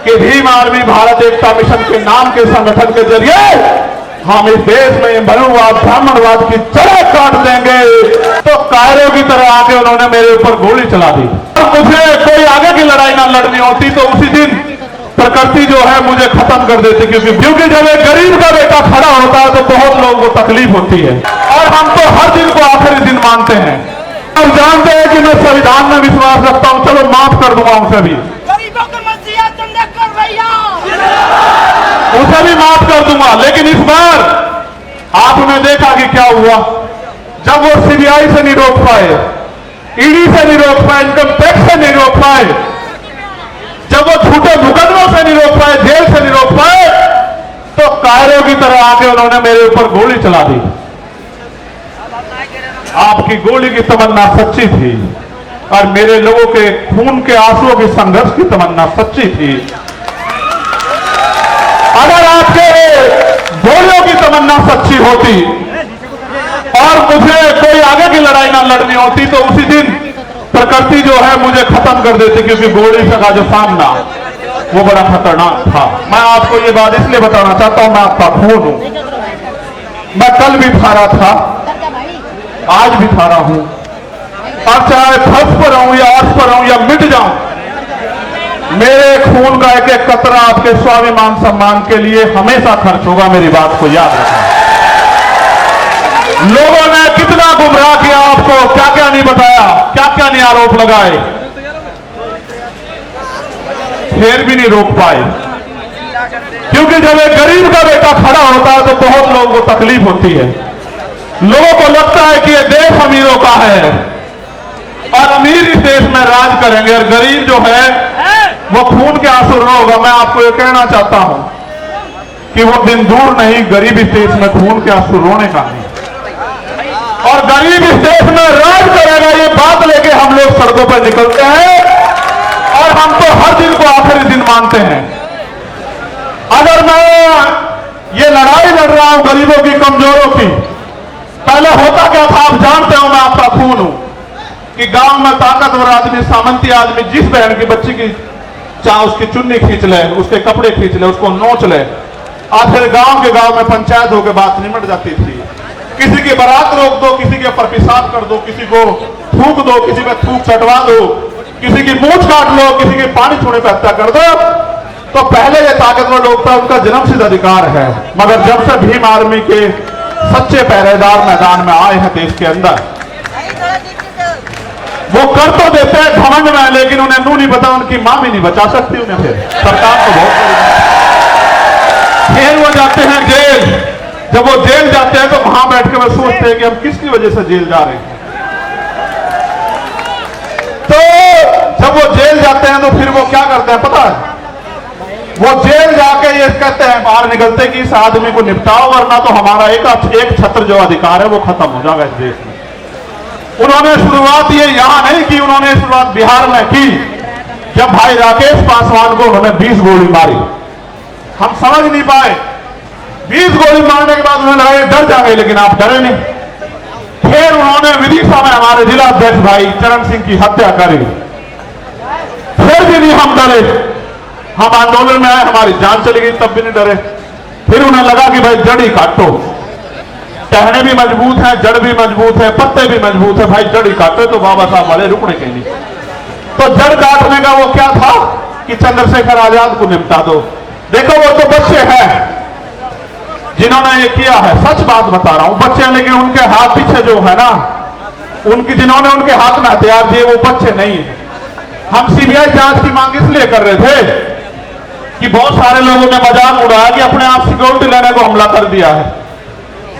कि भीम आर्मी भारत एकता मिशन के नाम के संगठन के जरिए हम इस देश में मनुवाद ब्राह्मणवाद की जड़ काट देंगे। तो कायरों की तरह आके उन्होंने मेरे ऊपर गोली चला दी। मुझे कोई आगे की लड़ाई ना लड़नी होती तो उसी दिन प्रकृति जो है मुझे खत्म कर देती, क्योंकि जब एक गरीब का बेटा खड़ा होता है तो बहुत लोगों को तकलीफ होती है। और हम तो हर दिन को आखिरी दिन मानते हैं। हम जानते हैं कि मैं संविधान में विश्वास रखता हूं, चलो माफ कर दूंगा उसे भी, उसे भी माफ कर दूंगा। लेकिन इस बार आपने देखा कि क्या हुआ, जब वो सीबीआई से नहीं रोक पाए, ईडी से नहीं रोक पाए, इनकम टैक्स से नहीं रोक पाए, जब वो झूठे मुकदमों से नहीं रोक पाए, जेल से नहीं रोक पाए, तो कायरों की तरह आके उन्होंने मेरे ऊपर गोली चला दी। आपकी गोली की तमन्ना सच्ची थी और मेरे लोगों के खून के आंसुओं की संघर्ष की तमन्ना सच्ची थी। अगर आपके गोलियों की तमन्ना सच्ची होती और मुझे कोई आगे की लड़ाई ना लड़नी होती तो उसी दिन प्रकृति जो है मुझे खत्म कर देती, क्योंकि गोली का जो सामना वो बड़ा खतरनाक था। मैं आपको ये बात इसलिए बताना चाहता हूं, मैं आपका खून हूं। मैं कल भी था रहा था, आज भी था रहा हूं, और चाहे फंस पर रहूं या अर्थ पर रहूं या मिट जाऊं, मेरे खून का एक एक कतरा आपके स्वाभिमान सम्मान के लिए हमेशा खर्च होगा। मेरी बात को याद रखना। लोगों ने कितना गुमराह किया आपको, क्या क्या नहीं बताया, क्या क्या नहीं आरोप लगाए, फिर भी नहीं रोक पाए। क्योंकि जब एक गरीब का बेटा खड़ा होता है तो बहुत लोगों को तकलीफ होती है। लोगों को लगता है कि ये देश अमीरों का है और अमीर इस देश में राज करेंगे और गरीब जो है वो खून के आंसू रोगा। मैं आपको ये कहना चाहता हूं कि वो दिन दूर नहीं, गरीब इस देश में खून के आंसू रोने का नहीं, और गरीब इस देश में राज करेगा, ये बात लेके हम लोग सड़कों पर निकलते हैं। और हम तो हर दिन को आखिरी दिन मानते हैं। अगर मैं ये लड़ाई लड़ रहा हूं गरीबों की, कमजोरों की, पहले होता क्या था आप जानते हो, मैं आपका खून हूं कि गांव में ताकतवर आदमी, सामंती आदमी जिस बहन की बच्ची की चाहे उसकी चुन्नी खींच ले, उसके कपड़े खींच ले, उसको नोच ले, आखिर गांव में पंचायत होकर बात निमट जाती थी। किसी की बारात रोक दो, किसी के ऊपर पेशाब कर दो, किसी को थूक दो, किसी में थूक चटवा दो, किसी की मूंछ काट लो, किसी के पानी छोड़ने पर हत्या कर दो। तो पहले ये ताकतवर लोग था, उनका जन्मसिद्ध अधिकार है। मगर जब से भीम आर्मी के सच्चे पहरेदार मैदान में आए हैं देश के अंदर, वो कर तो देते हैं घमंड में, लेकिन उन्हें नू नहीं पता, उनकी मां भी नहीं बचा सकती उन्हें। फिर सरकार को बहुत, फिर वो जाते हैं जेल। जब वो जेल जाते हैं तो वहां बैठ के वो सोचते हैं कि हम किसकी वजह से जेल जा रहे हैं। तो जब वो जेल जाते हैं तो फिर वो क्या करते हैं पता है, वो जेल जाके ये कहते हैं बाहर निकलते कि इस आदमी को निपटाओ, वरना तो हमारा एक छत्र जो अधिकार है वो खत्म हो जाएगा इस देश में। उन्होंने शुरुआत ये यहां नहीं की, उन्होंने शुरुआत बिहार में की, जब भाई राकेश पासवान को उन्होंने 20 गोली मारी। हम समझ नहीं पाए, 20 गोली मारने के बाद उन्हें लगा डर जाएंगे, लेकिन आप डरे नहीं। फिर उन्होंने विदिशा में हमारे जिला अध्यक्ष भाई चरण सिंह की हत्या करी, फिर भी नहीं हम डरे। हम आंदोलन में आए, हमारी जान चली गई, तब भी नहीं डरे। फिर उन्हें लगा कि भाई जड़ ही काटो, टहने भी मजबूत है, जड़ भी मजबूत है, पत्ते भी मजबूत है, भाई जड़ ही काटो। तो बाबा साहब वाले रुकने के लिए, तो जड़ काटने का वो क्या था कि चंद्रशेखर आजाद को निपटा दो। देखो वो तो बच्चे हैं जिन्होंने ये किया है, सच बात बता रहा हूं, बच्चे, लेकिन उनके हाथ पीछे जो है ना, उनकी जिन्होंने उनके हाथ में हथियार दिए वो बच्चे नहीं है। हम सीबीआई जांच की मांग इसलिए कर रहे थे कि बहुत सारे लोगों ने मजाक उड़ाया कि अपने आप सिक्योरिटी लेने को हमला कर दिया है।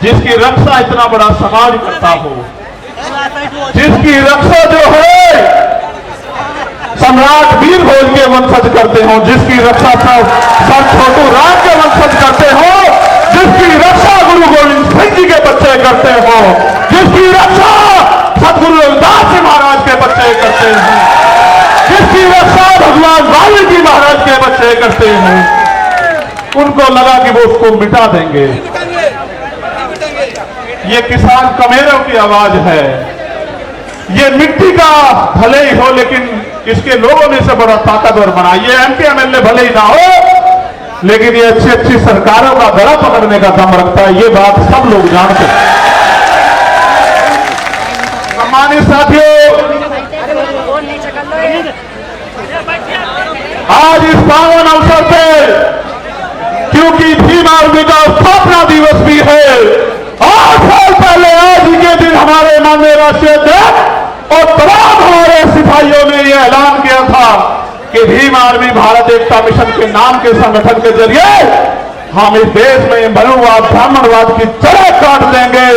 जिसकी रक्षा इतना बड़ा समाज करता हो, जिसकी रक्षा जो है सम्राट वीर भोज के वंशज करते हो, जिसकी रक्षा सर छोटू राम के वंशज करते हो, जिसकी रक्षा गुरु गोविंद सिंह जी के बच्चे करते हो, जिसकी रक्षा सतगुरु रविदास जी महाराज के बच्चे करते हैं, जिसकी रक्षा भगवान वाल्मीकि महाराज के बच्चे करते हैं, उनको लगा कि वो उसको मिटा देंगे। ये किसान कमेरों की आवाज है, ये मिट्टी का भले ही हो, लेकिन इसके लोगों ने इसे बड़ा ताकतवर बनाया। ये एमपी एमएलए भले ही ना हो, लेकिन ये अच्छी अच्छी सरकारों का गला पकड़ने का दम रखता है, ये बात सब लोग जानते हैं। सम्मानित साथियों, आज इस पावन अवसर पे, क्योंकि भीम आर्मी का स्थापना दिवस भी है, 8 साल पहले आज के दिन हमारे माननीय राष्ट्रीय अध्यक्ष और तमाम हमारे सिपाहियों ने यह ऐलान किया था कि भीम आर्मी भारत एकता मिशन के नाम के संगठन के जरिए हम इस देश में मनुवाद ब्राह्मणवाद की जड़ काट देंगे।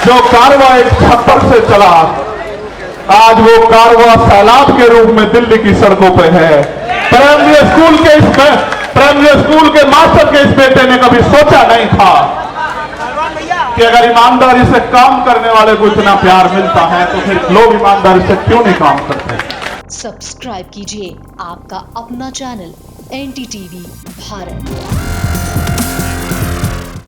जो कारवा एक छप्पर से चला, आज वो कारवा सैलाब के रूप में दिल्ली की सड़कों पर है। प्राइमरी स्कूल के मास्टर के इस बेटे ने कभी सोचा नहीं था कि अगर ईमानदारी से काम करने वाले को इतना प्यार मिलता है तो फिर लोग ईमानदारी से क्यों नहीं काम करते। सब्सक्राइब कीजिए आपका अपना चैनल NDTV भारत।